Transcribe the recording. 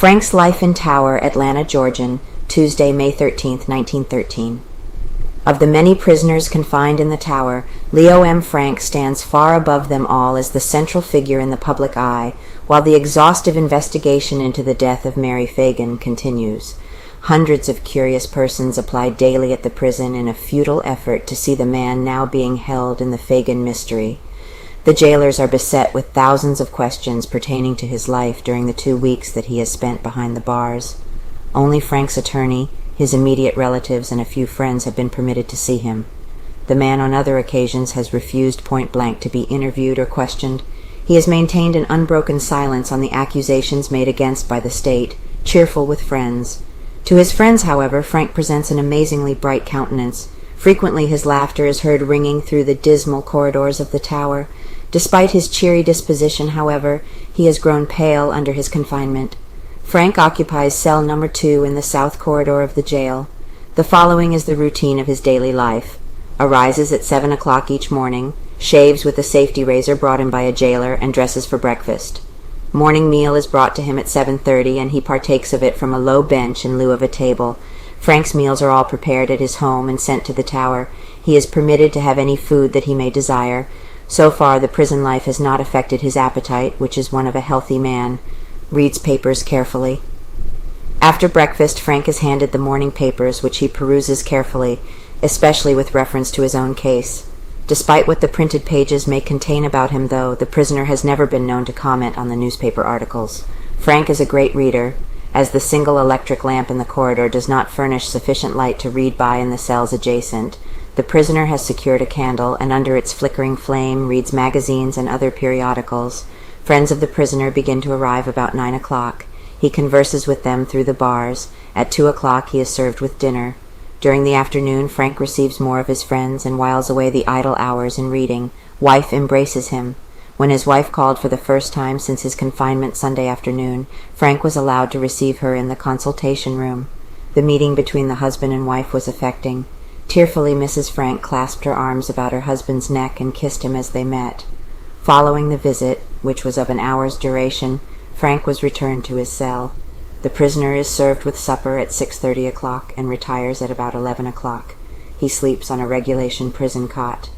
Frank's Life in Tower, Atlanta, Georgian, Tuesday, May 13, 1913. Of the many prisoners confined in the tower, Leo M. Frank stands far above them all as the central figure in the public eye, while the exhaustive investigation into the death of Mary Phagan continues. Hundreds of curious persons apply daily at the prison in a futile effort to see the man now being held in the Phagan mystery. The jailers are beset with thousands of questions pertaining to his life during the 2 weeks that he has spent behind the bars. Only Frank's attorney, his immediate relatives, and a few friends have been permitted to see him. The man on other occasions has refused point-blank to be interviewed or questioned. He has maintained an unbroken silence on the accusations made against by the state, cheerful with friends. To his friends, however, Frank presents an amazingly bright countenance. Frequently his laughter is heard ringing through the dismal corridors of the tower. Despite his cheery disposition, however, he has grown pale under his confinement. Frank occupies cell number 2 in the south corridor of the jail. The following is the routine of his daily life. Arises at 7 o'clock each morning, shaves with a safety razor brought him by a jailer, and dresses for breakfast. Morning meal is brought to him at 7:30, and he partakes of it from a low bench in lieu of a table. Frank's meals are all prepared at his home and sent to the tower. He is permitted to have any food that he may desire. So far, the prison life has not affected his appetite, which is one of a healthy man. Reads papers carefully. After breakfast, Frank is handed the morning papers, which he peruses carefully, especially with reference to his own case. Despite what the printed pages may contain about him, though, the prisoner has never been known to comment on the newspaper articles. Frank is a great reader, as the single electric lamp in the corridor does not furnish sufficient light to read by in the cells adjacent. The prisoner has secured a candle, and under its flickering flame reads magazines and other periodicals. Friends of the prisoner begin to arrive about 9 o'clock. He converses with them through the bars. At 2 o'clock he is served with dinner. During the afternoon, Frank receives more of his friends and whiles away the idle hours in reading. Wife embraces him. When his wife called for the first time since his confinement Sunday afternoon, Frank was allowed to receive her in the consultation room. The meeting between the husband and wife was affecting. Tearfully, Mrs. Frank clasped her arms about her husband's neck and kissed him as they met. Following the visit, which was of an hour's duration, Frank was returned to his cell. The prisoner is served with supper at 6:30 o'clock and retires at about 11 o'clock. He sleeps on a regulation prison cot.